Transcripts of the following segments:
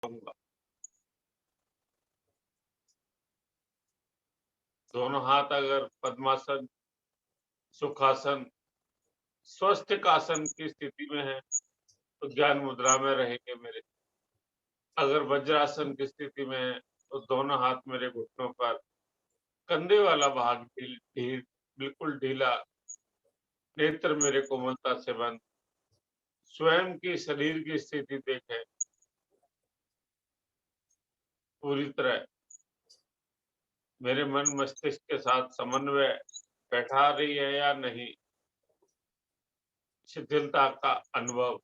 दूंगा। दोनों हाथ अगर पद्मासन, सुखासन, स्वस्तिकासन की स्थिति में है तो ज्ञान मुद्रा में रहेंगे मेरे। अगर वज्रासन की स्थिति में है तो दोनों हाथ मेरे घुटनों पर, कंधे वाला भाग बिल्कुल ढीला, नेत्र मेरे कोमलता से बंद। स्वयं की शरीर की स्थिति देखें, पूरी तरह मेरे मन मस्तिष्क के साथ समन्वय बैठा रही है या नहीं, शिथिलता का अनुभव,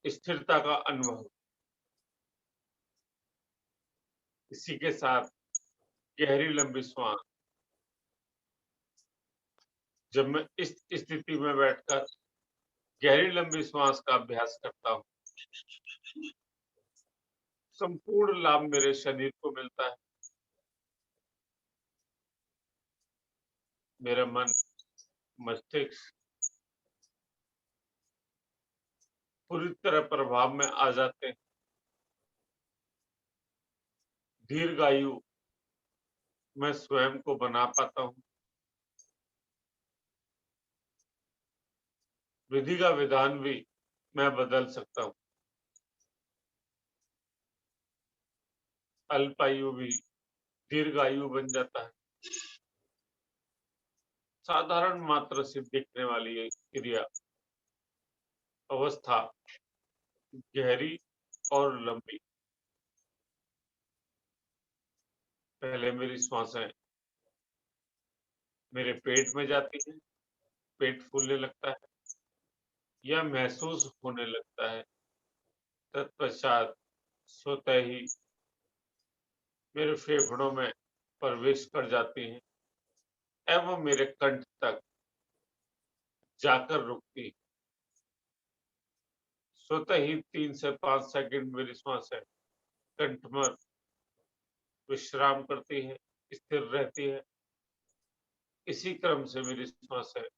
स्थिरता का अनुभव। इसी के साथ गहरी लंबी श्वास। जब मैं इस स्थिति में बैठकर गहरी लंबी श्वास का अभ्यास करता हूँ, संपूर्ण लाभ मेरे शरीर को मिलता है। मेरा मन, मस्तिष्क पूरी तरह प्रभाव में आ जाते हैं। दीर्घायु मैं स्वयं को बना पाता हूँ। विधि का विधान भी मैं बदल सकता हूँ। अल्पायु भी दीर्घायु बन जाता है। साधारण मात्र से दिखने वाली एक क्रिया, अवस्था गहरी और लंबी। पहले मेरी श्वासें मेरे पेट में जाती हैं, पेट फूलने लगता है या महसूस होने लगता है। तत्पश्चात स्वतः ही मेरे फेफड़ों में प्रवेश कर जाती हैं एवं मेरे कंठ तक जाकर रुकती। स्वतः ही 3 से 5 सेकंड मेरी श्वासें कंठ में विश्राम करती है, स्थिर रहती है। इसी क्रम से मेरी श्वासें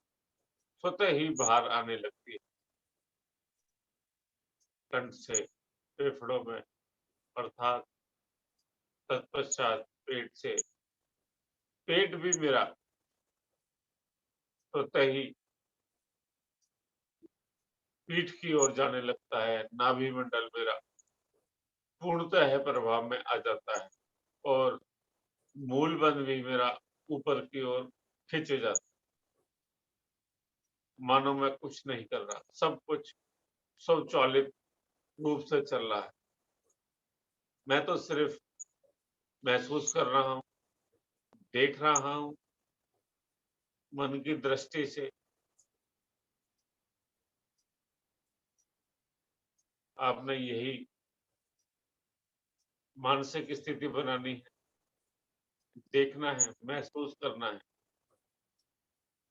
स्वतः ही बाहर आने लगती है, कंठ से फेफड़ों में, अर्थात तत्पश्चात पेट से। पेट भी मेरा स्वतः ही पीठ की ओर जाने लगता है। नाभि मंडल मेरा पूर्णतः प्रभाव में आ जाता है और मूल बंध भी मेरा ऊपर की ओर खींचे जाता है। मानो मैं कुछ नहीं कर रहा, सब कुछ स्वचालित रूप से चल रहा है। मैं तो सिर्फ महसूस कर रहा हूँ, देख रहा हूँ, मन की दृष्टि से। आपने यही मानसिक स्थिति बनानी है, देखना है, महसूस करना है,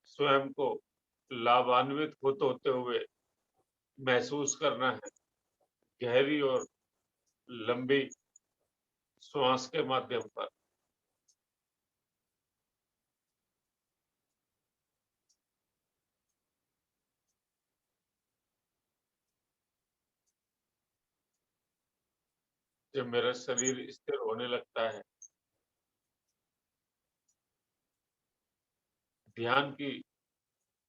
स्वयं को लाभान्वित होते हुए महसूस करना है, गहरी और लंबी श्वास के माध्यम पर। जब मेरा शरीर स्थिर होने लगता है, ध्यान की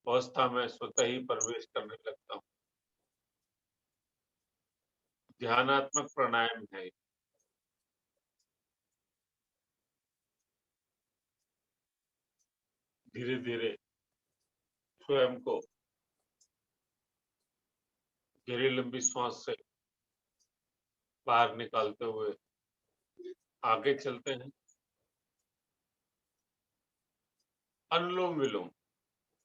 अवस्था में स्वतः ही प्रवेश करने लगता हूँ। ध्यानात्मक प्राणायाम है। धीरे-धीरे स्वयं को गहरी लंबी श्वास से बाहर निकालते हुए आगे चलते हैं। अनुलोम-विलोम,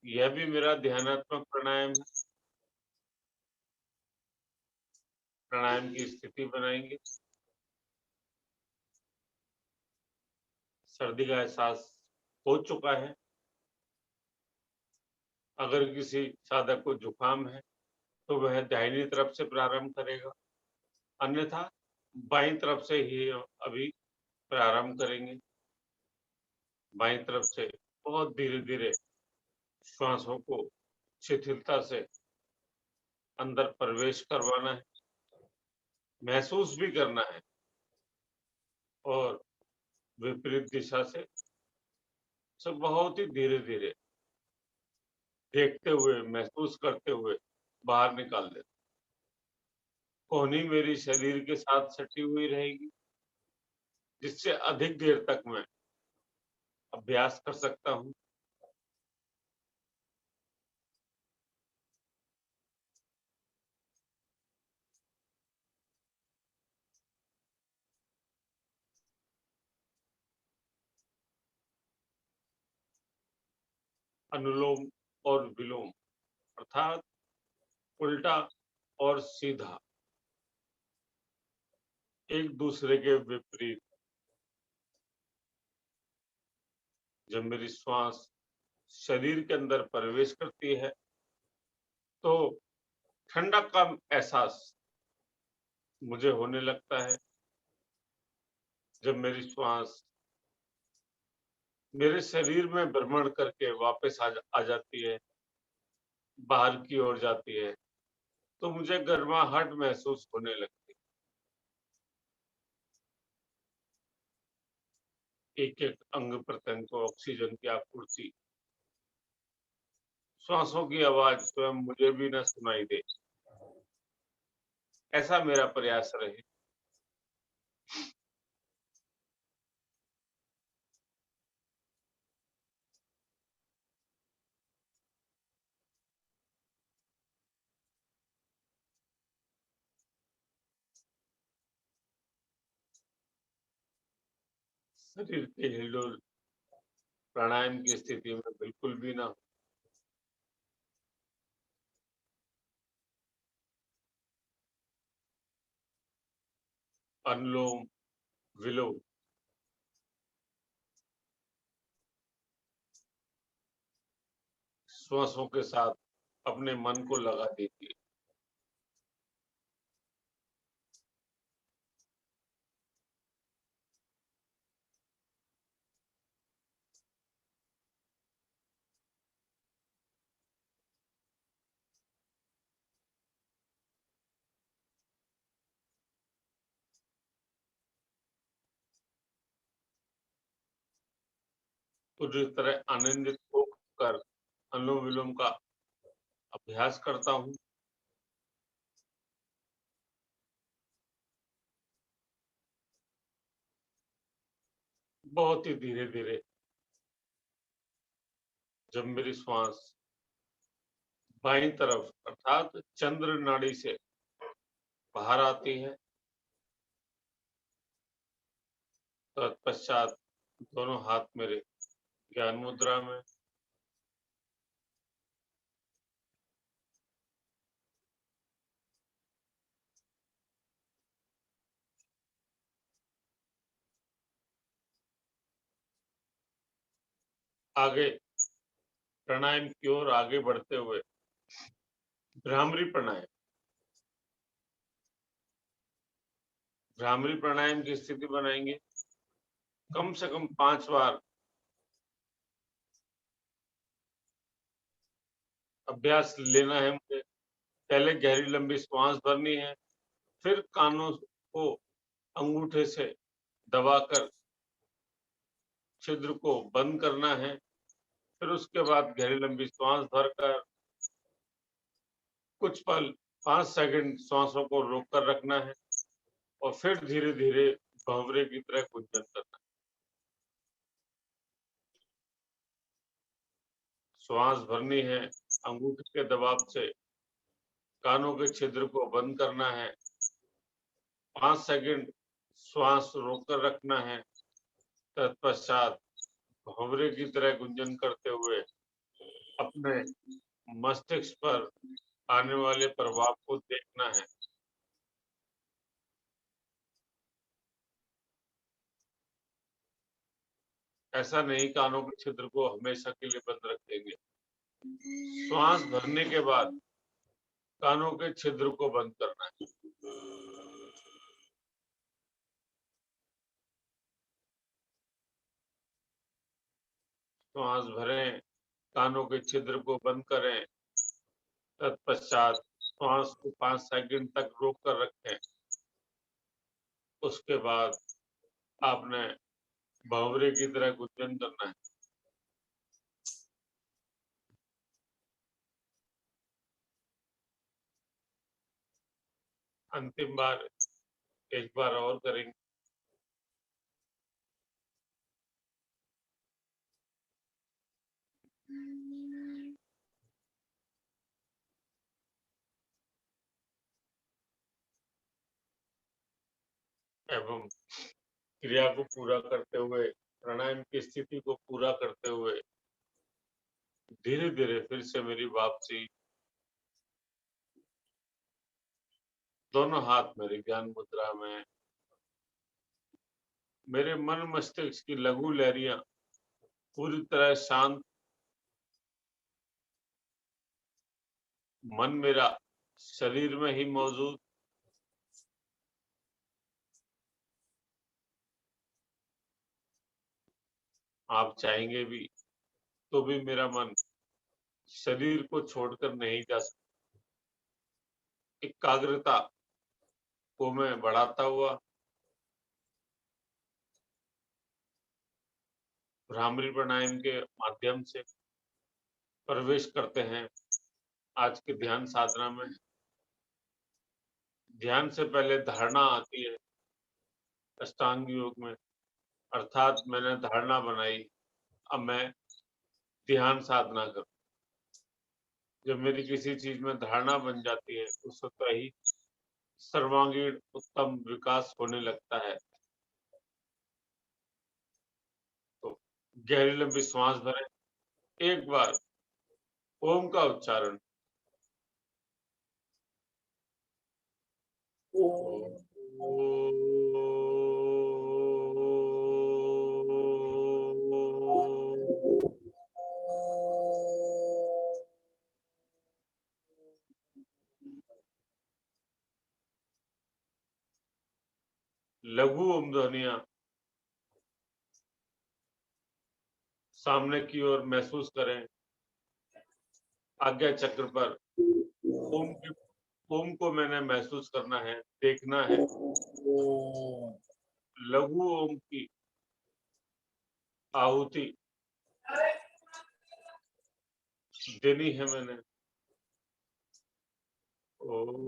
यह भी मेरा ध्यानात्मक प्राणायाम है। प्राणायाम की स्थिति बनाएंगे। सर्दी का एहसास हो चुका है। अगर किसी साधक को जुकाम है तो वह दाहिनी तरफ से प्रारंभ करेगा, अन्यथा बाईं तरफ से ही अभी प्रारंभ करेंगे। बाईं तरफ से बहुत धीरे-धीरे श्वासों को शिथिलता से अंदर प्रवेश करवाना है। महसूस भी करना है और विपरीत दिशा से सब बहुत ही धीरे-धीरे देखते हुए, महसूस करते हुए बाहर निकाल देता। कोहनी मेरी शरीर के साथ सटी हुई रहेगी, जिससे अधिक देर तक मैं अभ्यास कर सकता हूँ। अनुलोम और विलोम अर्थात उल्टा और सीधा एक दूसरे के विपरीत। जब मेरी श्वास शरीर के अंदर प्रवेश करती है तो ठंडक का एहसास मुझे होने लगता है। जब मेरी श्वास मेरे शरीर में भ्रमण करके वापस आ जाती है, बाहर की ओर जाती है, तो मुझे गर्माहट महसूस होने लगती है। एक-एक अंग प्रत्यंग को ऑक्सीजन की आपूर्ति, श्वासों की आवाज स्वयं मुझे भी न सुनाई दे, ऐसा मेरा प्रयास रहे। शरीर के हिलडुल प्राणायाम की स्थिति में बिल्कुल भी ना हो। अनुलोम विलोम श्वासों के साथ अपने मन को लगा देती है। पूरी तरह आनंदित होकर अनुलोम विलोम का अभ्यास करता हूँ। बहुत ही धीरे-धीरे जब मेरी श्वास बाईं तरफ अर्थात चंद्र नाड़ी से बाहर आती है, तत्पश्चात दोनों हाथ मेरे ज्ञान मुद्रा में, आगे प्राणायाम की ओर आगे बढ़ते हुए भ्रामरी प्राणायाम, भ्रामरी प्राणायाम की स्थिति बनाएंगे। कम से कम 5 बार अभ्यास लेना है मुझे। पहले गहरी लंबी श्वास भरनी है, फिर कानों को अंगूठे से दबाकर छिद्र को बंद करना है, फिर उसके बाद गहरी लंबी श्वास भरकर कुछ पल 5 सेकंड श्वासों को रोक कर रखना है और फिर धीरे-धीरे भंवरे की तरह गुंजन करना है। श्वास भरनी है, अंगूठे के दबाव से कानों के छिद्र को बंद करना है, 5 सेकंड श्वास रोककर रखना है, तत्पश्चात भंवरे की तरह गुंजन करते हुए अपने मस्तिष्क पर आने वाले प्रभाव को देखना है। ऐसा नहीं कानों के छिद्र को हमेशा के लिए बंद रख देंगे। श्वास भरने के बाद कानों के छिद्र को बंद करना है। श्वास भरें, कानों के छिद्र को बंद करें, तत्पश्चात श्वास को 5 सेकंड तक रोक कर रखें। उसके बाद आपने भंवरे की तरह गुंजन करना है। अंतिम बार एक बार और करेंगे। एवं क्रिया को पूरा करते हुए, प्राणायाम की स्थिति को पूरा करते हुए धीरे धीरे फिर से मेरी वापसी। दोनों हाथ मेरे ज्ञान मुद्रा में, मेरे मन मस्तिष्क की लघु लहरियां पूरी तरह शांत, मन मेरा शरीर में ही मौजूद। आप चाहेंगे भी तो भी मेरा मन शरीर को छोड़कर नहीं जा सकता। एकाग्रता को मैं बढ़ाता हुआ भ्रामरी प्राणायाम के माध्यम से प्रवेश करते हैं आज के ध्यान साधना में। ध्यान से पहले धारणा आती है अष्टांग योग में, अर्थात मैंने धारणा बनाई, अब मैं ध्यान साधना करूं। जब मेरी किसी चीज में धारणा बन जाती है उस वक्त ही सर्वांगीण उत्तम विकास होने लगता है। तो गहरी लंबी श्वास भरें, एक बार ओम का उच्चारण। लघु ओम ध्वनिया सामने की ओर महसूस करें। आज्ञा चक्र पर ओम की, ओम को मैंने महसूस करना है, देखना है। लघु ओम की आहुति देनी है मैंने। ओम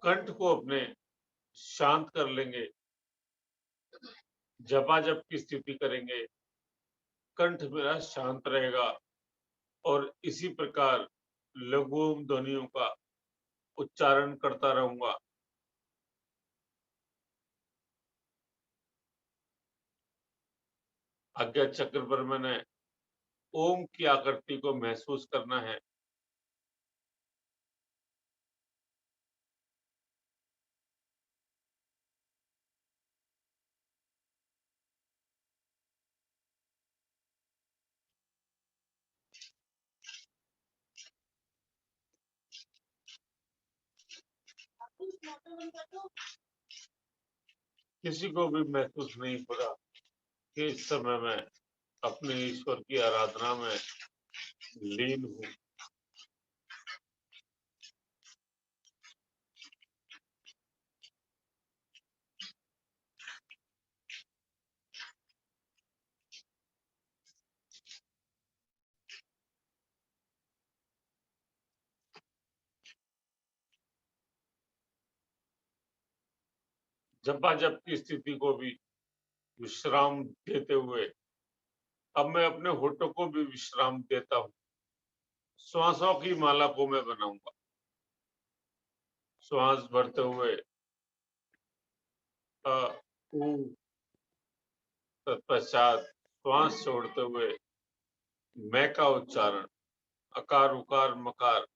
कंठ को अपने शांत कर लेंगे। जपा जप की स्थिति करेंगे, कंठ मेरा शांत रहेगा और इसी प्रकार लघु ओम ध्वनियों का उच्चारण करता रहूंगा। आज्ञा चक्र पर मैंने ओम की आकृति को महसूस करना है। किसी को भी महसूस नहीं हो रहा कि इस समय मैं अपने ईश्वर की आराधना में लीन हूँ। झपाझप की स्थिति को भी विश्राम देते हुए अब मैं अपने होठों को भी विश्राम देता हूँ। श्वासों की माला को मैं बनाऊंगा। श्वास भरते हुए अ, ऊ, तत्पश्चात श्वास छोड़ते हुए मैं का उच्चारण, अकार उकार मकार।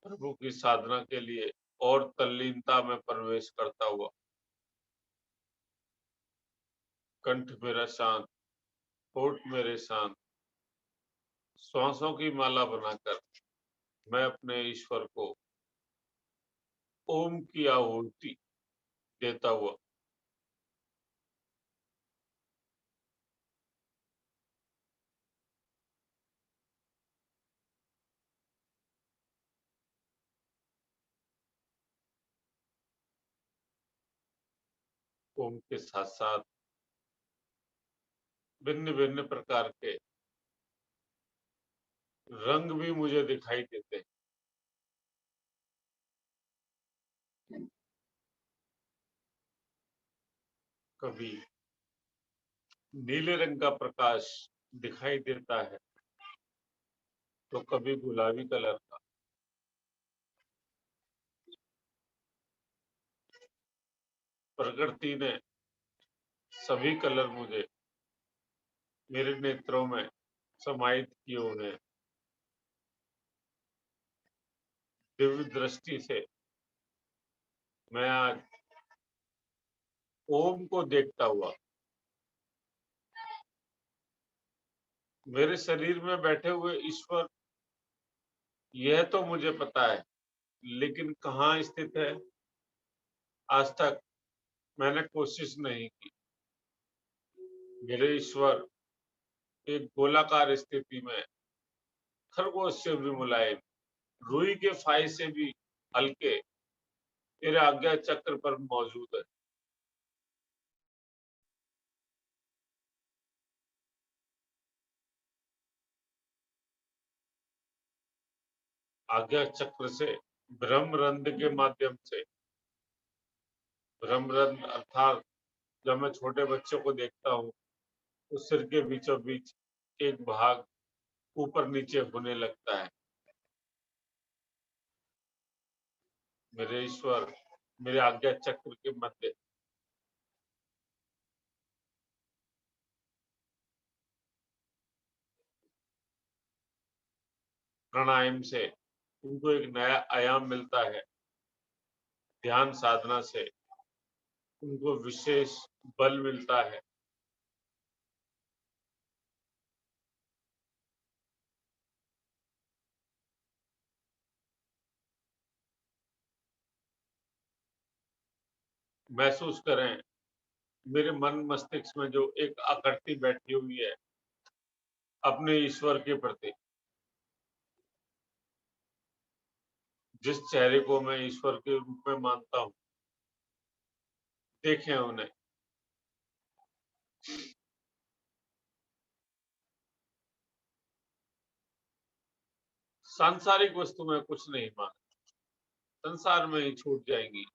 प्रभु की साधना के लिए और तल्लीनता में प्रवेश करता हुआ कंठ मेरा शांत, होठ मेरे शांत, श्वासों की माला बनाकर मैं अपने ईश्वर को ओम की आहुति देता हुआ ओम के साथ साथ भिन्न भिन्न प्रकार के रंग भी मुझे दिखाई देते हैं। कभी नीले रंग का प्रकाश दिखाई देता है तो कभी गुलाबी कलर का। प्रकृति ने सभी कलर मुझे मेरे नेत्रों में समाहित किए हुए हैं। दिव्य दृष्टि से मैं आज ओम को देखता हुआ मेरे शरीर में बैठे हुए ईश्वर, यह तो मुझे पता है, लेकिन कहाँ स्थित है आज तक मैंने कोशिश नहीं की। मेरे ईश्वर एक गोलाकार स्थिति में खरगोश से भी मुलायम, रुई के फाई से भी हल्के मेरे आज्ञा चक्र पर मौजूद है। आज्ञा चक्र से ब्रह्मरंध्र के माध्यम से, ब्रह्मरंध्र अर्थात जब मैं छोटे बच्चों को देखता हूँ तो सिर के बीचों बीच एक भाग ऊपर नीचे होने लगता है। मेरे ईश्वर मेरे आज्ञा चक्र के मध्य प्राणायाम से उनको एक नया आयाम मिलता है। ध्यान साधना से उनको विशेष बल मिलता है। महसूस करें मेरे मन मस्तिष्क में जो एक आकृति बैठी हुई है अपने ईश्वर के प्रति, जिस चेहरे को मैं ईश्वर के रूप में मानता हूँ, देखें उन्हें। सांसारिक वस्तु में कुछ नहीं मांगना, संसार में ही छूट जाएंगी।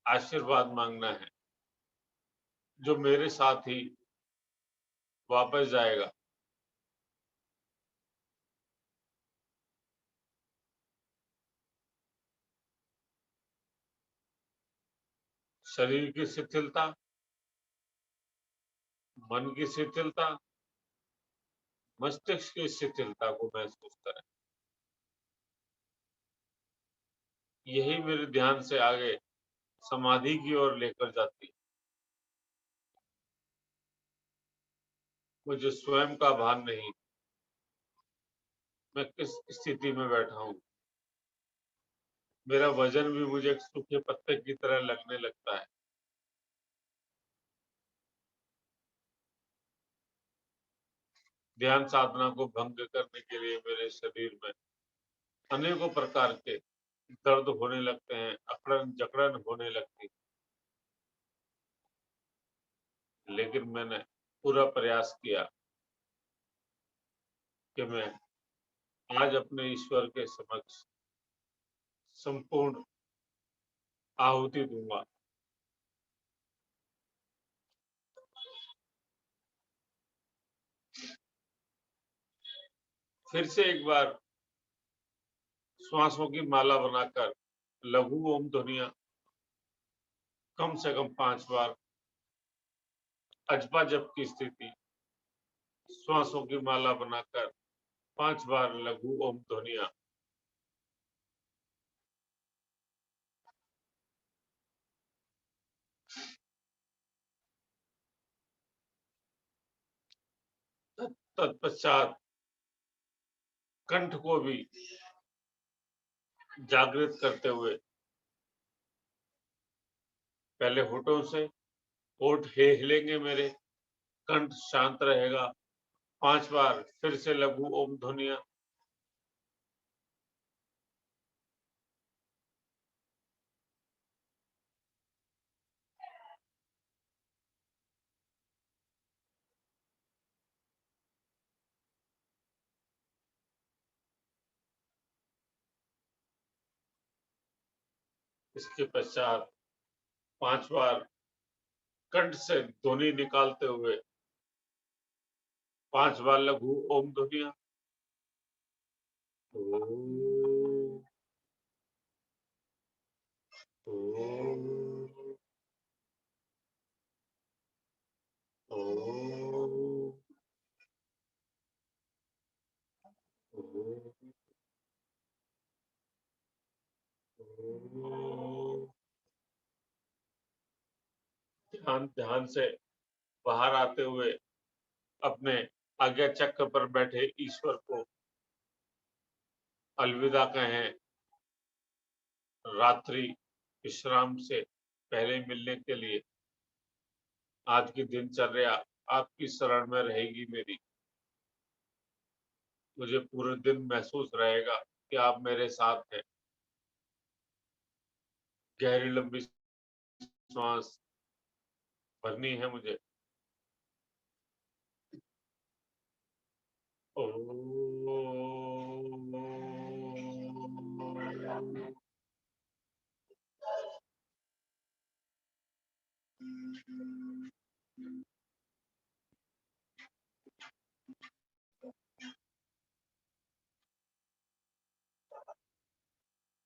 आशीर्वाद मांगना है जो मेरे साथ ही वापस जाएगा। शरीर की शिथिलता, मन की शिथिलता, मस्तिष्क की शिथिलता को महसूस करें। यही मेरे ध्यान से आगे समाधि की ओर लेकर जाती है। मुझे स्वयं का भान नहीं, मैं किस स्थिति में बैठा हूँ। मेरा वजन भी मुझे एक सूखे पत्ते की तरह लगने लगता है। ध्यान साधना को भंग करने के लिए मेरे शरीर में अनेकों प्रकार के दर्द होने लगते हैं, अकड़न जकड़न होने लगती है। लेकिन मैंने पूरा प्रयास किया कि मैं आज अपने ईश्वर के समक्ष संपूर्ण आहुति दूंगा। फिर से एक बार श्वासों की माला बनाकर लघु ओम ध्वनियां कम से कम 5 बार, अजपा जप की स्थिति, श्वासों की माला बनाकर 5 बार लघु ओम ध्वनियां। तत्पश्चात कंठ को भी जागृत करते हुए पहले होठों से, होठ हिलेंगे मेरे, कंठ शांत रहेगा। 5 बार फिर से लघु ओम ध्वनियां। इसके पश्चात 5 बार कंठ से ध्वनि निकालते हुए 5 बार लघु ओम ध्वनियां। ओम, ओम, ओम, ओम, ओम। ध्यान ध्यान से बाहर आते हुए अपने आज्ञा चक्र पर बैठे ईश्वर को अलविदा कहें। रात्रि विश्राम से पहले मिलने के लिए आज की दिनचर्या आपकी शरण में रहेगी मेरी। मुझे पूरे दिन महसूस रहेगा कि आप मेरे साथ हैं। गहरी लंबी सांस भरनी है मुझे।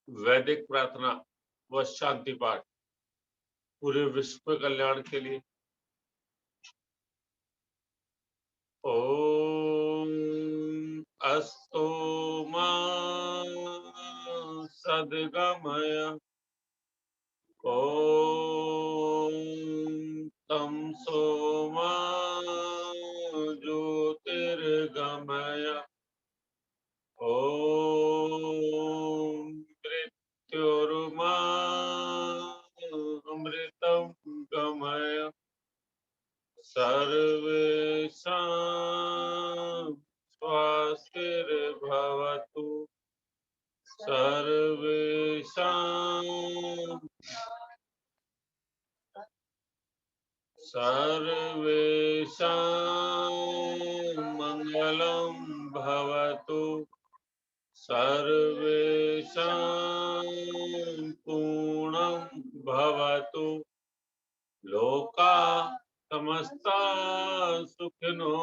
वैदिक प्रार्थना व शांति पाठ पूरे विश्व के कल्याण के लिए। ओम अस्तु मा सद्गमय। ओम तमसो मा ज्योतिर्गमय। ओम मृत्युर्मा अमृतं गमय। सर्वेषां स्वस्तिर्भवतु। सर्वेषां मंगलं भवतु। सर्वेषां पूर्णं भवतु। लोका समस्ता सुखिनो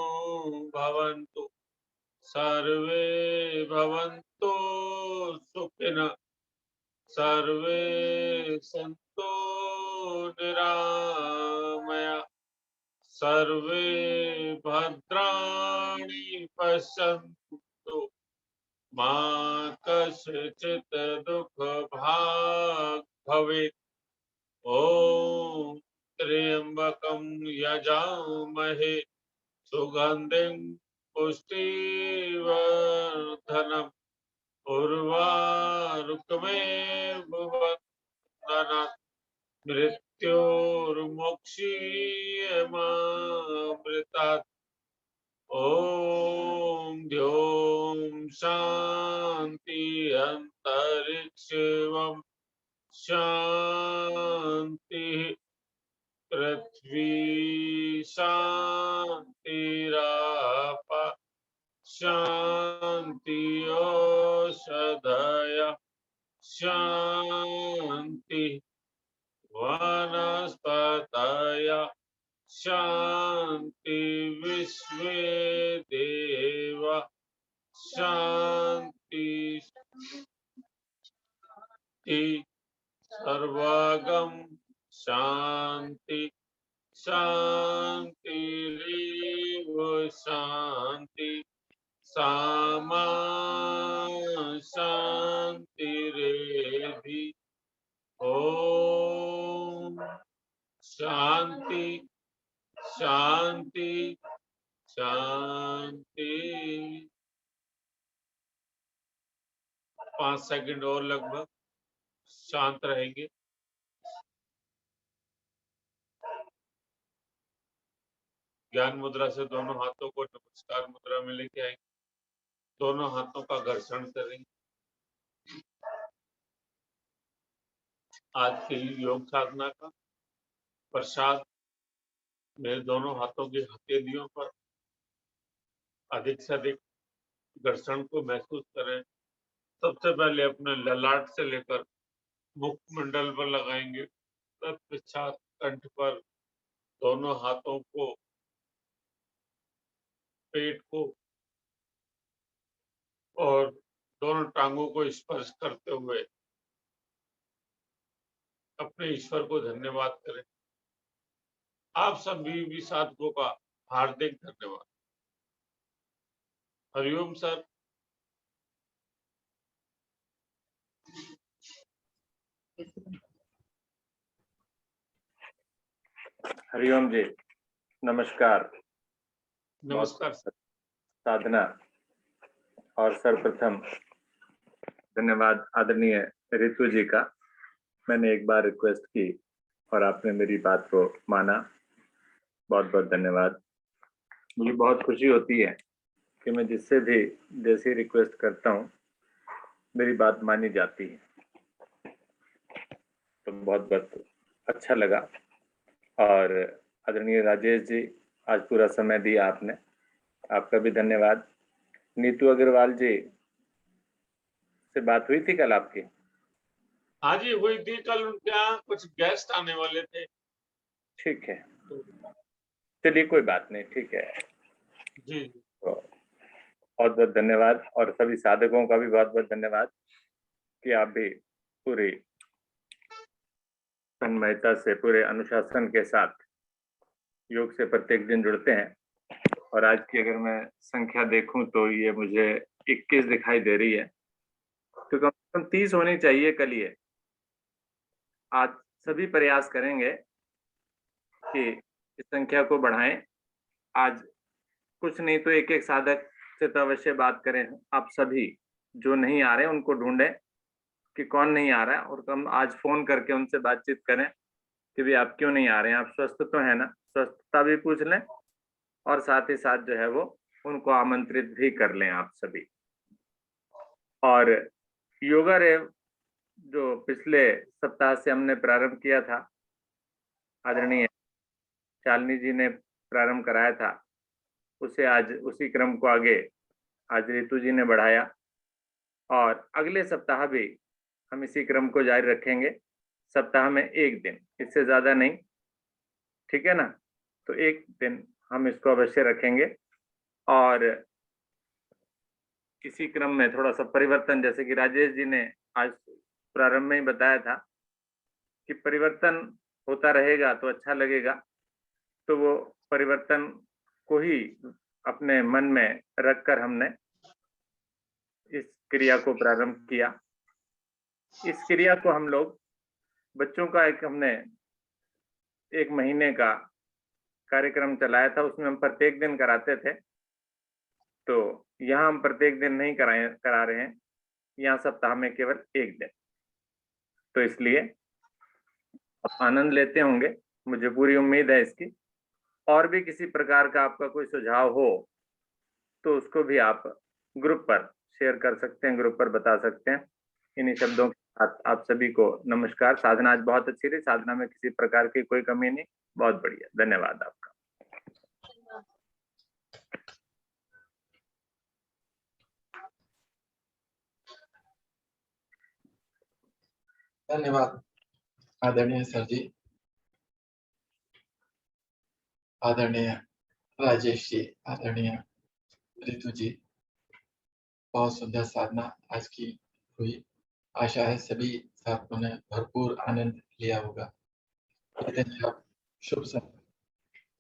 भवन्तु। सर्वे भवन्तु सुखिनः। सर्वे सन्तु निरामया। सर्वे भद्राणि पश्यन्तु। मा कश्चित् दुःखभाग् भवेत्। ॐ त्र्यम्बकं यजामहे सुगन्धिं पुष्टिवर्धनम्। उर्वारुकमेव बन्धनात्। मृत्योर्मुक्षीयमामृतात्। ॐ द्यौं शान्ति अन्तरिक्षेवं शान्तिः। पृथ्वी शान्ति शांति शांतिरेव शांति सामा शांतिरेधि ओम शांति शांति शांति। 5 सेकंड और लगभग शांत रहेंगे। ज्ञान मुद्रा से दोनों हाथों को नमस्कार मुद्रा में लेके आएंगे। दोनों हाथों का घर्षण करेंगे। आज की योग साधना का प्रसाद मेरे दोनों हाथों की हथेलियों पर अधिक से अधिक घर्षण को महसूस करें। सबसे पहले अपने ललाट से लेकर मुखमंडल पर लगाएंगे, तत्पश्चात कंठ पर, दोनों हाथों को, पेट को और दोनों टांगों को स्पर्श करते हुए अपने ईश्वर को धन्यवाद करें। आप सभी भी साधकों का हार्दिक धन्यवाद। हरिओम सर। हरिओम जी, नमस्कार। नमस्कार सर। साधना और सर्वप्रथम धन्यवाद आदरणीय ऋतु जी का। मैंने एक बार रिक्वेस्ट की और आपने मेरी बात को माना, बहुत बहुत धन्यवाद। मुझे बहुत खुशी होती है कि मैं जिससे भी जैसी रिक्वेस्ट करता हूँ मेरी बात मानी जाती है, तो बहुत बहुत अच्छा लगा। और आदरणीय राजेश जी, आज पूरा समय दिया आपने, आपका भी धन्यवाद। नीतू अग्रवाल जी से बात हुई थी कल आपकी? हाँ जी हुई थी कल। उनके यहाँ कुछ गेस्ट आने वाले थे। ठीक है, चलिए कोई बात नहीं, ठीक है जी। तो बहुत बहुत धन्यवाद। और सभी साधकों का भी बहुत बहुत धन्यवाद कि आप भी पूरी तन्मयता से, पूरे अनुशासन के साथ योग से प्रत्येक दिन जुड़ते हैं। और आज की अगर मैं संख्या देखूं तो ये मुझे 21 दिखाई दे रही है, तो कम से कम 30 होनी चाहिए कल। ये आज सभी प्रयास करेंगे कि इस संख्या को बढ़ाएं। आज कुछ नहीं तो एक एक साधक से तो अवश्य बात करें। आप सभी जो नहीं आ रहे हैं उनको ढूंढें कि कौन नहीं आ रहा है, और हम आज फोन करके उनसे बातचीत करें कि भी आप क्यों नहीं आ रहे हैं, आप स्वस्थ तो है ना, स्वस्थता भी पूछ लें और साथ ही साथ जो है वो उनको आमंत्रित भी कर लें आप सभी। और योगा रेव जो पिछले सप्ताह से हमने प्रारंभ किया था, आदरणीय शालिनी जी ने प्रारंभ कराया था, उसे आज उसी क्रम को आगे आज ऋतु जी ने बढ़ाया और अगले सप्ताह भी हम इसी क्रम को जारी रखेंगे। सप्ताह में एक दिन, इससे ज्यादा नहीं, ठीक है ना? तो एक दिन हम इसको अवश्य रखेंगे। और इसी क्रम में थोड़ा सा परिवर्तन, जैसे कि राजेश जी ने आज प्रारंभ में ही बताया था कि परिवर्तन होता रहेगा तो अच्छा लगेगा, तो वो परिवर्तन को ही अपने मन में रखकर हमने इस क्रिया को प्रारंभ किया। इस क्रिया को हम लोग बच्चों का हमने 1 महीने का कार्यक्रम चलाया था, उसमें हम प्रत्येक दिन कराते थे। तो यहाँ हम प्रत्येक दिन नहीं करा रहे हैं, यहाँ सप्ताह में केवल एक दिन। तो इसलिए आप आनंद लेते होंगे, मुझे पूरी उम्मीद है इसकी। और भी किसी प्रकार का आपका कोई सुझाव हो तो उसको भी आप ग्रुप पर शेयर कर सकते हैं, ग्रुप पर बता सकते हैं। इन्हीं शब्दों के साथ आप सभी को नमस्कार। साधना आज बहुत अच्छी रही, साधना में किसी प्रकार की कोई कमी नहीं, बहुत बढ़िया, धन्यवाद आपका। धन्यवाद आदरणीय सर जी, आदरणीय राजेश जी, आदरणीय ऋतु जी। बहुत सुंदर साधना आज की हुई। आशा है सभी साथियों ने भरपूर आनंद लिया होगा। कहते हैं आप शुभ समय।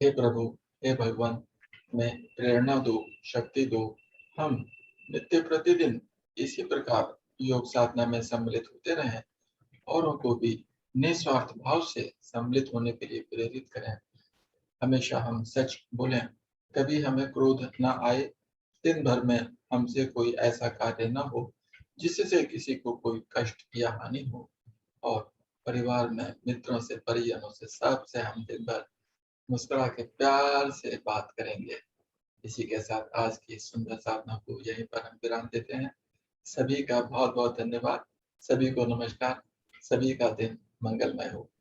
हे प्रभु, हे भगवान, में प्रेरणा दो, शक्ति दो। हम नित्य प्रतिदिन इसी प्रकार योग साधना में सम्मिलित होते रहें, औरों को भी निस्वार्थ भाव से सम्मिलित होने के लिए प्रेरित करें। हमेशा हम सच बोलें, कभी हमें क्रोध न आए, दिन भर में हमसे कोई ऐसा कार्य न हो जिससे किसी को कोई कष्ट या हानि हो, और परिवार में मित्रों से, परिजनों से, सबसे हम दिन भर मुस्कुरा के प्यार से बात करेंगे। इसी के साथ आज की सुंदर साधना को यहीं पर हम विराम देते हैं। सभी का बहुत बहुत धन्यवाद। सभी को नमस्कार। सभी का दिन मंगलमय हो।